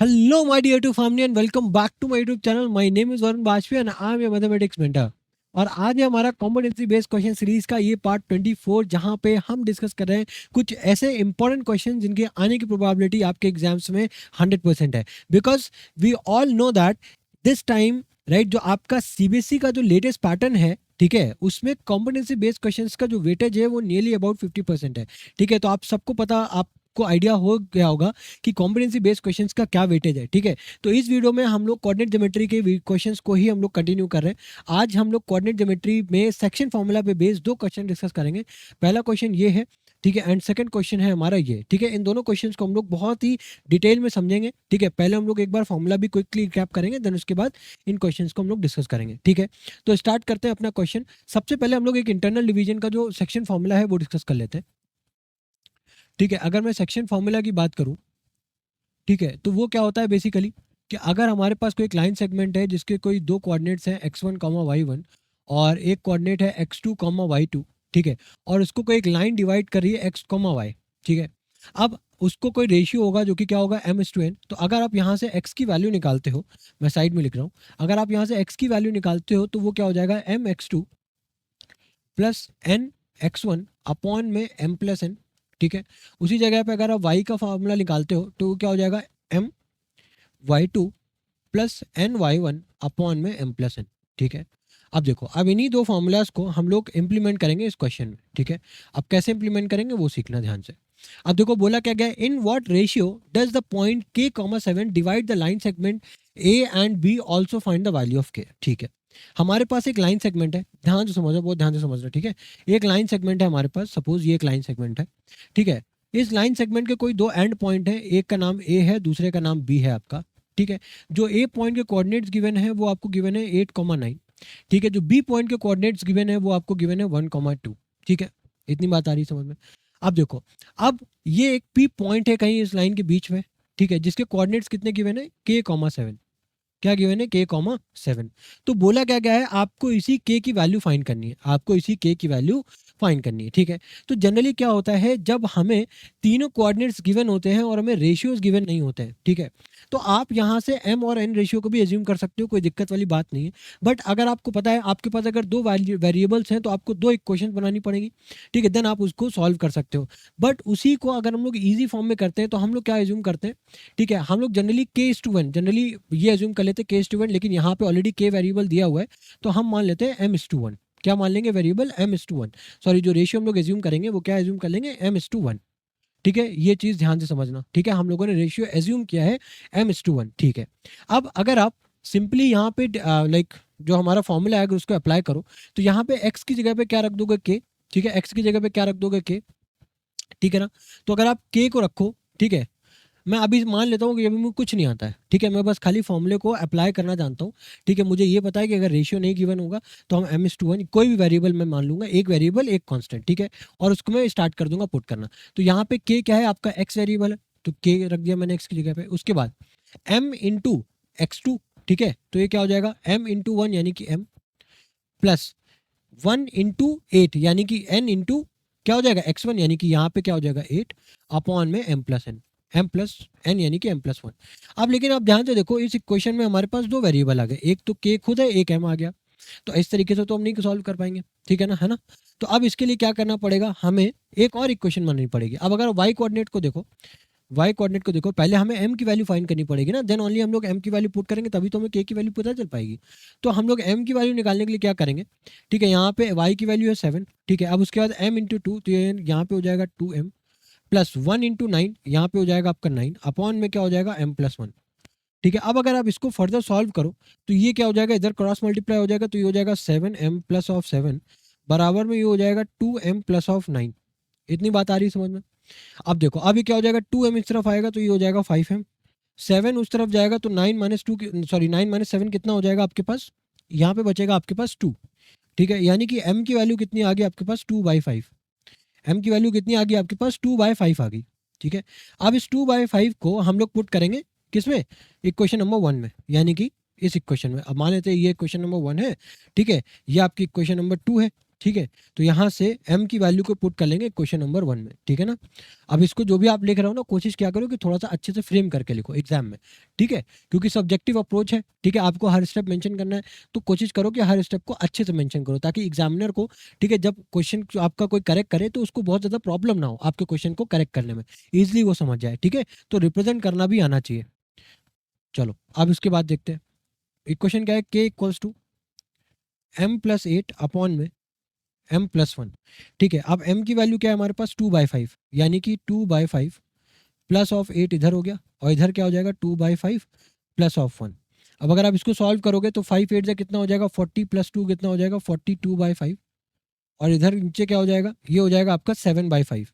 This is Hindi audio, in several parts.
Hello, my dear to family, and welcome back to my YouTube channel. My name is Varun Bajpayee and I am your mathematics mentor. और आज है हमारा कॉम्पिटेंसी बेस्ड क्वेश्चन सीरीज का ये पार्ट 24 जहाँ पे हम डिस्कस कर रहे हैं कुछ ऐसे इंपॉर्टेंट क्वेश्चन जिनके आने की प्रोबेबिलिटी आपके एग्जाम्स में 100% है, because we all know that this time right जो आपका सीबीएसई का जो लेटेस्ट पैटर्न है, ठीक है, उसमें कॉम्पिटेंसी बेस्ड क्वेश्चंस का जो वेटेज है वो नियरली अबाउट 50% है। ठीक है, तो आप सबको पता, आपको आइडिया हो गया होगा कि कॉम्पिटेंसी बेस्ड क्वेश्चंस का क्या वेटेज है। ठीक है, तो इस वीडियो में हम लोग कोऑर्डिनेट ज्योमेट्री के क्वेश्चंस को ही हम लोग कंटिन्यू कर रहे हैं। आज हम लोग कोऑर्डिनेट ज्योमेट्री में सेक्शन फॉर्मूला पे बेस्ड दो क्वेश्चन डिस्कस करेंगे। पहला क्वेश्चन ये है, ठीक है, एंड सेकंड क्वेश्चन है हमारा ये। ठीक है, इन दोनों क्वेश्चंस को हम लोग बहुत ही डिटेल में समझेंगे। ठीक है, पहले हम लोग एक बार फॉर्मूला भी क्विकली रिकैप करेंगे, देन उसके बाद इन क्वेश्चंस को हम लोग डिस्कस करेंगे। ठीक है, तो स्टार्ट करते हैं अपना क्वेश्चन। सबसे पहले हम लोग एक इंटरनल डिवीजन का जो सेक्शन फॉर्मूला है वो डिस्कस कर लेते हैं। ठीक है, अगर मैं सेक्शन फॉर्मूला की बात करूं, ठीक है, तो वो क्या होता है बेसिकली कि अगर हमारे पास कोई एक लाइन सेगमेंट है जिसके कोई दो कोऑर्डिनेट्स हैं x1 y1 और एक कोऑर्डिनेट है x2 y2, ठीक है, और उसको कोई एक लाइन डिवाइड कर रही है x y, ठीक है, अब उसको कोई रेशियो होगा जो कि क्या होगा m/n। तो अगर आप यहाँ से x की वैल्यू निकालते हो, मैं साइड में लिख रहा हूँ, अगर आप यहाँ से x की वैल्यू निकालते हो तो वो क्या हो जाएगा mx2 plus N x1 upon में m+n। ठीक है, उसी जगह पे अगर आप y का फॉर्मूला निकालते हो तो वो क्या हो जाएगा m y2 plus N y1 upon में m+n। ठीक है, अब देखो, अब इन्हीं दो फॉर्मूलाज को हम लोग इंप्लीमेंट करेंगे इस क्वेश्चन में। ठीक है, अब कैसे इंप्लीमेंट करेंगे वो सीखना ध्यान से। अब देखो बोला क्या गया, in what ratio does the point k,7 divide the line segment a and b, also find the value of k। ठीक है, हमारे पास एक लाइन सेगमेंट है, ध्यान से समझो, बहुत ध्यान से समझना। ठीक है, एक लाइन सेगमेंट है हमारे पास, सपोज ये एक लाइन सेगमेंट है। ठीक है, इस लाइन सेगमेंट के कोई दो एंड पॉइंट है, एक का नाम a है, दूसरे का नाम b है आपका। ठीक है, जो a पॉइंट के कोऑर्डिनेट्स गिवन है वो आपको गिवन है 8,9। ठीक है, जो b पॉइंट के कोऑर्डिनेट्स गिवन है वो आपको गिवन है 1,2। ठीक है, इतनी बात आ रही है समझ में। अब देखो, अब ये एक p पॉइंट है कहीं इस लाइन के बीच में, ठीक है, जिसके कोऑर्डिनेट्स कितने गिवन है k,7। क्या गिवन है k,7। तो बोला क्या गया है, आपको इसी k की वैल्यू फाइंड करनी है, आपको इसी k की वैल्यू फाइंड करनी है। ठीक है, तो जनरली क्या होता है जब हमें तीनों कोऑर्डिनेट्स गिवन होते हैं और हमें रेशियोज गिवन नहीं होते हैं, ठीक है, तो आप यहाँ से m और n रेशियो को भी एज्यूम कर सकते हो, कोई दिक्कत वाली बात नहीं है। बट अगर आपको पता है आपके पास अगर दो वेरिएबल्स हैं तो आपको दो इक्वेशन बनानी पड़ेगी। ठीक है, देन आप उसको सॉल्व कर सकते हो। बट उसी को अगर हम लोग ईजी फॉर्म में करते हैं तो हम लोग क्या एज्यूम करते हैं, ठीक है, हम लोग जनरली k/1 जनरली ये एज्यूम कर लेते हैं k/1, लेकिन यहाँ पे ऑलरेडी k वेरिएबल दिया हुआ है तो हम मान लेते हैं m/1। क्या मान लेंगे, वेरिएबल m/1। सॉरी, जो रेशियो हम लोग एज्यूम करेंगे वो क्या एज्यूम कर लेंगे, m/1। ठीक है, ये चीज ध्यान से समझना। ठीक है, हम लोगों ने रेशियो एज्यूम किया है m/1। ठीक है, अब अगर आप सिंपली यहाँ पे लाइक जो हमारा फॉर्मूला है अगर उसको अप्लाई करो तो यहाँ पे x की जगह पे क्या रख दोगे k। ठीक है, x की जगह पे क्या रख दोगे k। ठीक है ना, तो अगर आप k को रखो, ठीक है, मैं अभी मान लेता हूँ कि अभी मुझे कुछ नहीं आता है। ठीक है, मैं बस खाली फॉर्मूले को अप्लाई करना जानता हूँ। ठीक है, मुझे ये पता है कि अगर रेशियो नहीं गिवन होगा तो हम m/1 कोई भी वेरिएबल मैं मान लूंगा, एक वेरिएबल एक कांस्टेंट। ठीक है, और उसको मैं स्टार्ट कर दूंगा पुट करना। तो यहाँ पे k क्या है, आपका x वेरिएबल है, तो k रख दिया मैंने x की जगह पे। उसके बाद m इंटू x2, ठीक है, तो ये क्या हो जाएगा m/1 यानी कि m प्लस 1/8 यानी कि n इंटू क्या हो जाएगा x1 यानी कि यहाँ पे क्या हो जाएगा 8 अपॉन में m+n, m+n यानी कि m+1। अब लेकिन आप ध्यान से देखो, इस इक्वेशन में हमारे पास दो वेरिएबल आ गए, एक तो k खुद है, एक m आ गया। तो इस तरीके से तो हम नहीं सॉल्व कर पाएंगे। ठीक है ना, है ना। तो अब इसके लिए क्या करना पड़ेगा, हमें एक और इक्वेशन बनानी पड़ेगी। अब अगर y कोऑर्डिनेट को देखो, y कोऑर्डिनेट को देखो, पहले हमें m की वैल्यू फाइंड करनी पड़ेगी ना, देन ओनली हम लोग m की वैल्यू पुट करेंगे, तभी तो हमें k की वैल्यू पता चल पाएगी। तो हम लोग m की वैल्यू निकालने के लिए क्या करेंगे, ठीक है, यहाँ पे y की वैल्यू है 7। ठीक है, अब उसके बाद m इंटू 2, तो ये यहाँ पे हो जाएगा 2m प्लस 1/9, यहाँ पे हो जाएगा आपका 9 अपॉन में क्या हो जाएगा m+1। ठीक है, अब अगर आप इसको फर्दर सॉल्व करो तो ये क्या हो जाएगा, इधर क्रॉस मल्टीप्लाई हो जाएगा, तो ये हो जाएगा 7m प्लस ऑफ 7 बराबर में ये हो जाएगा 2m प्लस ऑफ 9। इतनी बात आ रही है समझ में। अब देखो, अब ये क्या हो जाएगा, 2m इस तरफ आएगा तो ये हो जाएगा 5m, 7 उस तरफ जाएगा तो 9 - 7 कितना हो जाएगा आपके पास, यहाँ पे बचेगा आपके पास 2। ठीक है, यानी कि m की वैल्यू कितनी आ गई आपके पास 2/5। m की वैल्यू कितनी आ गई आपके पास 2/5 आ गई। ठीक है, अब इस 2/5 को हम लोग पुट करेंगे किसमें, इक्वेशन नंबर 1 में, यानी कि इस इक्वेशन में। अब मान लेते हैं ये इक्वेशन नंबर 1 है, ठीक है, ये आपकी इक्वेशन नंबर 2 है। ठीक है, तो यहाँ से m की वैल्यू को पुट कर लेंगे क्वेश्चन नंबर 1 में, ठीक है ना। अब इसको जो भी आप लिख रहे हो ना, कोशिश क्या करो कि थोड़ा सा अच्छे से फ्रेम करके लिखो एग्जाम में, ठीक है, क्योंकि सब्जेक्टिव अप्रोच है, ठीक है, आपको हर स्टेप मेंशन करना है, तो कोशिश करो कि हर स्टेप को अच्छे से मेंशन करो, ताकि एग्जामिनर को, ठीक है, जब क्वेश्चन आपका कोई करेक्ट करे तो उसको बहुत ज़्यादा प्रॉब्लम ना हो आपके क्वेश्चन को करेक्ट करने में, ईजिली वो समझ जाए, ठीक है। तो रिप्रेजेंट करना भी आना चाहिए। चलो अब इसके बाद देखते हैं इक्वेशन क्या है, k equals to m+8 upon में m+1, ठीक है। अब m की वैल्यू क्या है हमारे पास 2/5, यानी कि 2/5 प्लस ऑफ 8 इधर हो गया, और इधर क्या हो जाएगा 2/5 प्लस ऑफ 1। अब अगर आप इसको सॉल्व करोगे तो 5 8 से कितना हो जाएगा 40 प्लस 2 कितना हो जाएगा 42/5, और इधर नीचे क्या हो जाएगा, ये हो जाएगा आपका 7/5,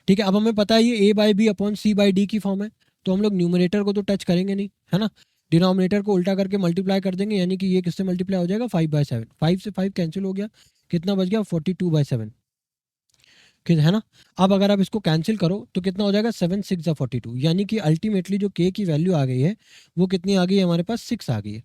ठीक है। अब हमें पता है ये a/b/c/d की फॉर्म है, तो हम लोग न्यूमरेटर को तो टच करेंगे नहीं, है ना, डिनोमिनेटर को उल्टा करके मल्टीप्लाई कर देंगे, यानी कि ये किससे मल्टीप्लाई हो जाएगा 5/7, 5 से 5 कैंसिल हो गया, कितना बच गया 42/7, है ना। अब अगर आप इसको कैंसिल करो तो कितना हो जाएगा 7 6 42, यानी कि अल्टीमेटली जो k की वैल्यू आ गई है वो कितनी आ गई है हमारे पास 6 आ गई है।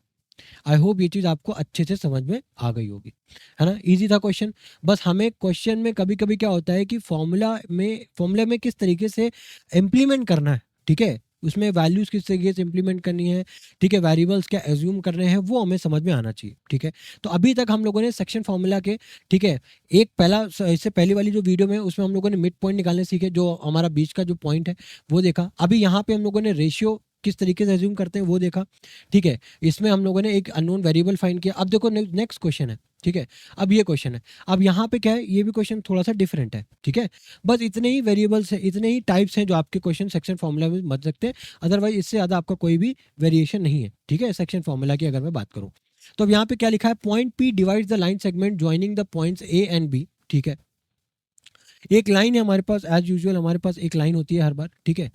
आई होप ये चीज़ आपको अच्छे से समझ में आ गई होगी, है ना, इजी था क्वेश्चन। बस हमें क्वेश्चन में कभी कभी क्या होता है कि फॉर्मूला में किस तरीके से इम्प्लीमेंट करना है, ठीक है, उसमें वैल्यूज किस तरीके से इम्प्लीमेंट करनी है, ठीक है, वेरिएबल्स क्या एज्यूम करने हैं, वो हमें समझ में आना चाहिए, ठीक है। तो अभी तक हम लोगों ने सेक्शन फॉर्मूला के, ठीक है, एक पहला इससे पहली वाली जो वीडियो में उसमें हम लोगों ने मिड पॉइंट निकालने सीखे, जो हमारा बीच का जो पॉइंट है वो देखा। अभी यहाँ पे हम लोगों ने रेशियो किस तरीके से एज्यूम करते हैं वो देखा, ठीक है। इसमें हम लोगों ने एक अननोन वेरिएबल फाइंड किया। अब देखो नेक्स्ट क्वेश्चन है, ठीक है, अब ये क्वेश्चन है, अब यहाँ पे क्या है, ये भी क्वेश्चन थोड़ा सा डिफरेंट है, ठीक है। बस इतने ही वेरिएबल्स हैं, इतने ही टाइप्स हैं जो आपके क्वेश्चन सेक्शन फॉर्मूला में बन सकते हैं, अदरवाइज इससे ज़्यादा आपका कोई भी वेरिएशन नहीं है, ठीक है, सेक्शन फॉर्मूला की अगर मैं बात करूँ। तो अब यहाँ पे क्या लिखा है, point P divides the line segment joining the points A and B, ठीक है। एक लाइन है हमारे पास, एज यूजुअल हमारे पास एक लाइन होती है हर बार, ठीक है।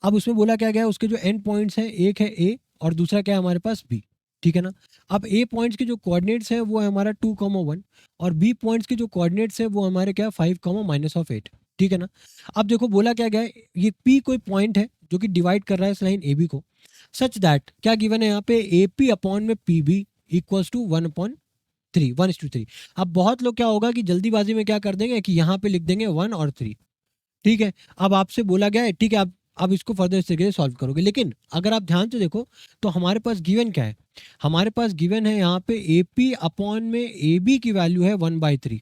अब उसमें बोला क्या गया है, उसके जो एंड पॉइंट्स हैं, एक है ए और दूसरा क्या है हमारे पास बी, ठीक है ना। अब ए पॉइंट्स के जो कोऑर्डिनेट्स हैं वो है हमारा 2,1, और बी पॉइंट्स के जो कोऑर्डिनेट्स हैं वो हमारे क्या 5,-8, ठीक है ना। अब देखो बोला क्या गया है, ये पी कोई पॉइंट है जो कि डिवाइड कर रहा है इस लाइन ए बी को, सच दैट क्या गिवन है यहाँ पे ए पी अपॉन में पी बी इक्वल्स टू 1/3 अब बहुत लोग क्या होगा कि जल्दीबाजी में क्या कर देंगे कि यहाँ पे लिख देंगे 1 और 3, ठीक है। अब आपसे बोला गया है, ठीक है, आप इसको फर्दर इस तरीके से सॉल्व करोगे, लेकिन अगर आप ध्यान से देखो तो हमारे पास गिवन क्या है, हमारे पास गिवन है यहाँ पे ए पी अपॉन में ए बी की वैल्यू है 1/3,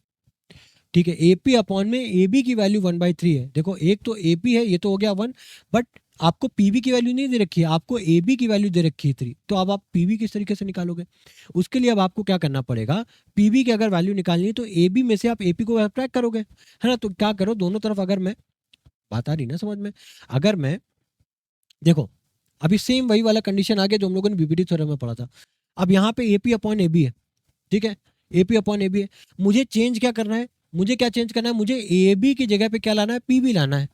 ठीक है। ए पी अपॉन में ए बी की वैल्यू 1/3 है। देखो एक तो ए पी है, ये तो हो गया 1, बट आपको पी बी की वैल्यू नहीं दे रखी है, आपको ए बी की वैल्यू दे रखी है 3, तो अब आप पी बी किस तरीके से निकालोगे, उसके लिए अब आपको क्या करना पड़ेगा, पी बी की अगर वैल्यू निकालनी है तो ए बी में से आप ए पी को सब्ट्रैक्ट करोगे, है ना। तो क्या करो, दोनों तरफ, अगर मैं बात आ रही ना समझ में, अगर मैं देखो अभी सेम वही वाला कंडीशन आ गया जो हम लोगों ने बीपीटी थ्योरम में पढ़ा था। अब यहाँ पे एपी अपॉन एबी है, ठीक है, एपी अपॉन एबी है, मुझे चेंज क्या करना है, मुझे क्या चेंज करना है, मुझे ए बी की जगह पे क्या लाना है, पी बी लाना है,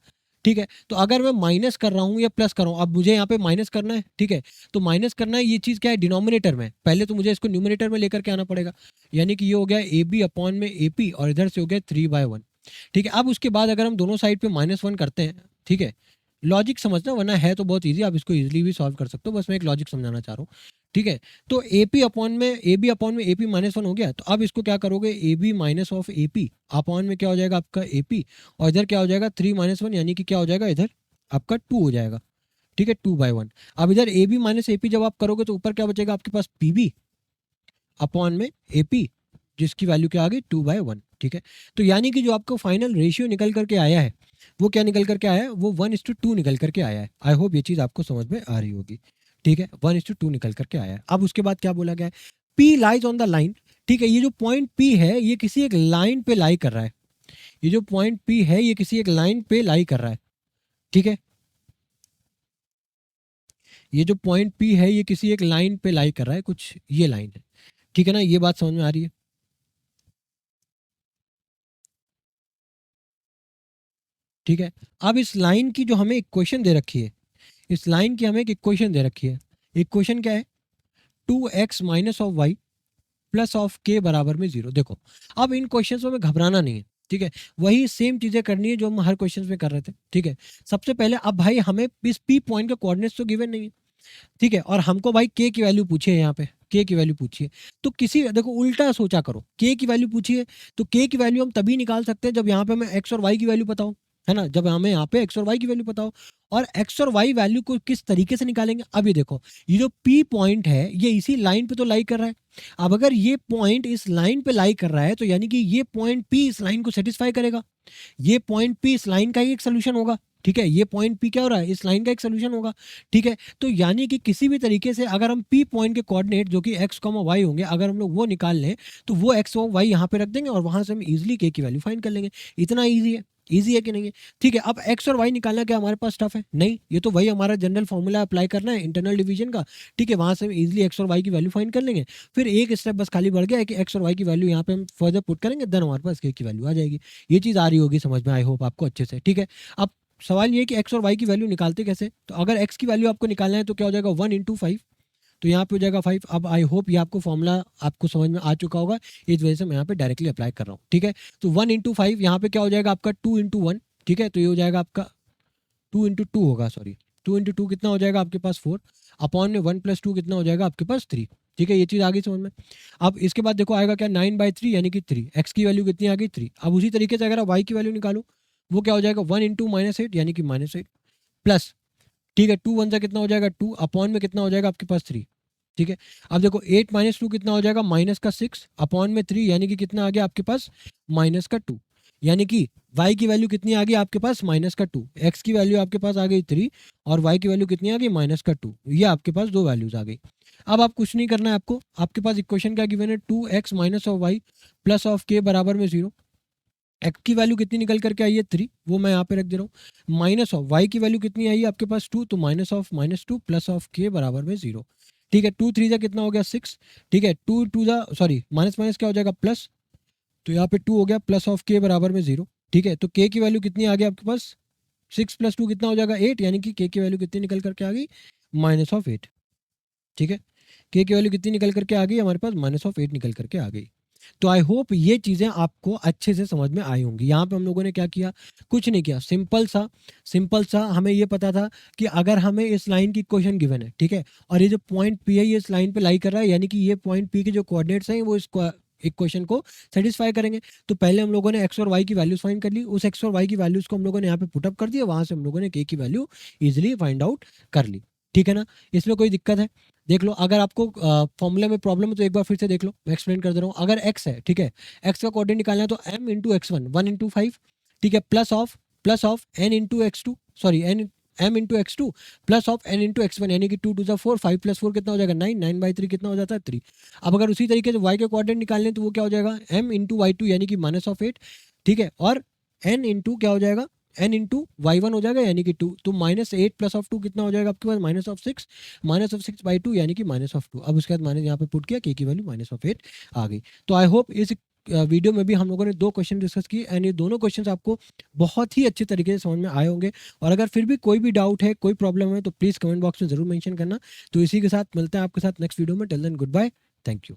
ठीक है। तो अगर मैं माइनस कर रहा हूँ या प्लस कर रहा हूँ, अब मुझे यहाँ पे माइनस करना है, ठीक है, तो माइनस करना है, ये चीज़ क्या है डिनोमिनेटर में, पहले तो मुझे इसको न्यूमिनेटर में लेकर के आना पड़ेगा, यानी कि ये हो गया ए बी अपॉन में ए पी, और इधर से हो गया 3/1, ठीक है। अब उसके बाद अगर हम दोनों साइड पे -1 करते हैं, ठीक है, लॉजिक समझना, वरना है तो बहुत इजी, आप इसको इजीली भी सॉल्व कर सकते हो, बस मैं एक लॉजिक समझाना चाह रहा हूँ, ठीक है। तो ए पी अपॉन में ए बी अपॉन में ए पी -1 हो गया, तो अब इसको क्या करोगे, A B minus of A P upon में क्या हो जाएगा आपका ए पी, और इधर क्या हो जाएगा 3 - 1, यानी कि क्या हो जाएगा इधर आपका 2 हो जाएगा, ठीक है, 2/1। अब इधर A B minus A P जब आप करोगे तो ऊपर क्या बचेगा आपके पास पी बी अपॉन में ए पी, जिसकी वैल्यू क्या आ गई 2/1, ठीक है। तो यानी कि जो आपको फाइनल रेशियो निकल करके आया है वो क्या निकल करके आया है, वो 1:2 निकल करके आया है। आई होप ये चीज़ आपको समझ में आ रही होगी, ठीक है, 1:2 निकल करके आया है। अब उसके बाद क्या बोला गया है, P lies on the line, ठीक है, ये जो पॉइंट पी है ये किसी एक लाइन पे लाई कर रहा है, ये जो पॉइंट पी है ये किसी एक लाइन पे लाई कर रहा है, ठीक है, ये जो पॉइंट पी है ये किसी एक लाइन पे लाई कर रहा है, कुछ ये लाइन है, ठीक है ना, ये बात समझ में आ रही है, ठीक है। अब इस लाइन की जो हमें इक्वेशन दे रखी है, इस लाइन की हमें एक इक्वेशन दे रखी है, इक्वेशन क्या है 2x minus of Y plus of के बराबर में 0। देखो अब इन क्वेश्चंस में घबराना नहीं है, ठीक है, वही सेम चीजें करनी है जो हम हर क्वेश्चंस में कर रहे थे, ठीक है। सबसे पहले अब भाई हमें इस पी पॉइंट का कोऑर्डिनेट्स तो गिवन नहीं है, ठीक है, और हमको भाई के की वैल्यू पूछी है यहाँ पे, के की वैल्यू पूछिए। तो किसी देखो उल्टा सोचा करो, के की वैल्यू पूछिए तो के की वैल्यू हम तभी निकाल सकते हैं जब यहाँ पे हमें एक्स और वाई की वैल्यू पता हो, है ना, जब हमें यहाँ पे एक्स और वाई की वैल्यू पता हो। और एक्स और वाई वैल्यू को किस तरीके से निकालेंगे, अब ये देखो, ये जो पी पॉइंट है ये इसी लाइन पे तो लाई कर रहा है। अब अगर ये पॉइंट इस लाइन पे लाई कर रहा है तो यानी कि ये पॉइंट पी इस लाइन को सेटिस्फाई करेगा, ये पॉइंट पी इस लाइन का ही एक सोल्यूशन होगा। ठीक है, ये पॉइंट पी क्या हो रहा है, इस लाइन का एक सोल्यूशन होगा। ठीक है, तो यानी कि किसी भी तरीके से अगर हम पी पॉइंट के कोऑर्डिनेट जो कि एक्स कॉमा वाई होंगे, अगर हम लोग वो निकाल लें तो वो एक्स और वाई यहाँ पे रख देंगे और वहां से हम इजीली के की वैल्यू फाइंड कर लेंगे। इतना ईजी है, ईजी है कि नहीं है? ठीक है, अब एक्स और वाई निकालना क्या हमारे पास टफ है? नहीं, ये तो वही हमारा जनरल फॉर्मूला अप्लाई करना है इंटरनल डिवीजन का। ठीक है, वहां से हम इजीली एक्स और वाई की वैल्यू फाइंड कर लेंगे। फिर एक स्टेप बस खाली बढ़ गया है कि एक्स और वाई की वैल्यू यहाँ पे हम फर्दर पुट करेंगे, देन हमारे पास के की वैल्यू आ जाएगी। ये चीज़ आ रही होगी समझ में, आई होप आपको अच्छे से। ठीक है, अब सवाल ये है कि एक्स और वाई की वैल्यू निकालते कैसे? तो अगर एक्स की वैल्यू आपको निकालना है तो क्या हो जाएगा, 1 × 5, तो यहाँ पे हो जाएगा 5। अब आई होप ये आपको फॉर्मूला आपको समझ में आ चुका होगा, इस वजह से मैं यहाँ पे डायरेक्टली अप्लाई कर रहा हूँ। ठीक है, तो 1 × 5 यहाँ पे क्या हो जाएगा आपका 2 × 1। ठीक है, तो ये हो जाएगा आपका 2 × 2 होगा, सॉरी 2 × 2 कितना हो जाएगा आपके पास 4, अपॉन में 1 + 2 कितना हो जाएगा आपके पास 3। ठीक है, ये चीज़ आ गई समझ में। अब इसके बाद देखो आएगा क्या, 9/3 यानी कि 3। एक्स की वैल्यू कितनी आ गई 3। अब उसी तरीके से अगर आप वाई की वैल्यू निकालो वो क्या हो जाएगा, 1 × -8 यानी कि -8 प्लस, ठीक है, 2 1 कितना हो जाएगा 2, अपॉन में कितना हो जाएगा आपके पास 3। ठीक है, अब देखो 8 - 2 कितना हो जाएगा, -6 अपॉन में 3 यानी कि कितना आ गया आपके पास -2। यानी कि y की वैल्यू कितनी आ गई आपके पास -2, x की वैल्यू आपके पास आ गई 3 और y की वैल्यू कितनी आ गई -2। ये आपके पास दो वैल्यूज आ गई। अब आप कुछ नहीं करना है आपको, आपके पास इक्वेशन क्या गिवन है, 2x - y plus of k बराबर में 0। एक्स की वैल्यू कितनी निकल करके आई है 3, वो मैं यहाँ पे रख दे रहा हूँ। माइनस ऑफ वाई की वैल्यू कितनी आई है आपके पास 2, तो -2 प्लस ऑफ के बराबर में 0। ठीक है, 2 3 जा कितना हो गया 6। ठीक है, 2 2 जा सॉरी माइनस माइनस क्या हो जाएगा प्लस, तो यहाँ पे 2 हो गया प्लस ऑफ के बराबर में 0। ठीक है, तो के की वैल्यू कितनी आ गई आपके पास 6 + 2 कितना हो जाएगा 8, यानी कि के की वैल्यू कितनी निकल करके आ गई -8। ठीक है, के की वैल्यू कितनी निकल करके आ गई हमारे पास -8 निकल करके आ गई। तो आई होप ये चीज़ें आपको अच्छे से समझ में आई होंगी। यहाँ पे हम लोगों ने क्या किया, कुछ नहीं किया, सिंपल सा हमें ये पता था कि अगर हमें इस लाइन की इक्वेशन गिवन है, ठीक है, और ये जो पॉइंट पी है ये इस लाइन पे लाई कर रहा है, यानी कि ये पॉइंट पी के जो कोऑर्डिनेट्स हैं वो इस इक्वेशन को सेटिस्फाई करेंगे। तो पहले हम लोगों ने एक्स और वाई की वैल्यूज फाइंड कर ली, उस एक्स और वाई की वैल्यूज को हम लोगों ने यहाँ पे पुटअप कर दिया, वहां से हम लोगों ने के की वैल्यू इजिली फाइंड आउट कर ली। ठीक है ना, इसमें कोई दिक्कत है? देख लो, अगर आपको फॉर्मूले में प्रॉब्लम है तो एक बार फिर से देख लो, मैं एक्सप्लेन कर दे रहा हूँ। अगर x है, ठीक है, x का कोऑर्डिनेट निकालना है तो m × x1 1 × 5, ठीक है, plus of n × x2 sorry n m × x2 plus of n × x1 यानी कि 2 2 4 5 + 4 कितना हो जाएगा 9 9/3 कितना हो जाता है 3। अब अगर उसी तरीके से y के कोऑर्डिनेट निकालने हैं तो वो क्या हो जाएगा m × y2 यानी कि -8। ठीक है, और n × क्या हो जाएगा n × y1 हो जाएगा यानी कि 2, तो -8 प्लस ऑफ 2 कितना हो जाएगा आपके पास -6/2 यानी कि -2। अब उसके बाद मैंने यहाँ पे पुट किया के की वैल्यू -8 आ गई। तो आई होप इस वीडियो में भी हम लोगों ने 2 क्वेश्चन डिस्कस किए एंड ये दोनों क्वेश्चंस आपको बहुत ही अच्छे तरीके से समझ में आए होंगे। और अगर फिर भी कोई भी डाउट है, कोई प्रॉब्लम है तो प्लीज़ कमेंट बॉक्स में ज़रूर मेंशन करना। तो इसी के साथ मिलते हैं आपके साथ नेक्स्ट वीडियो में। Till then goodbye, thank you.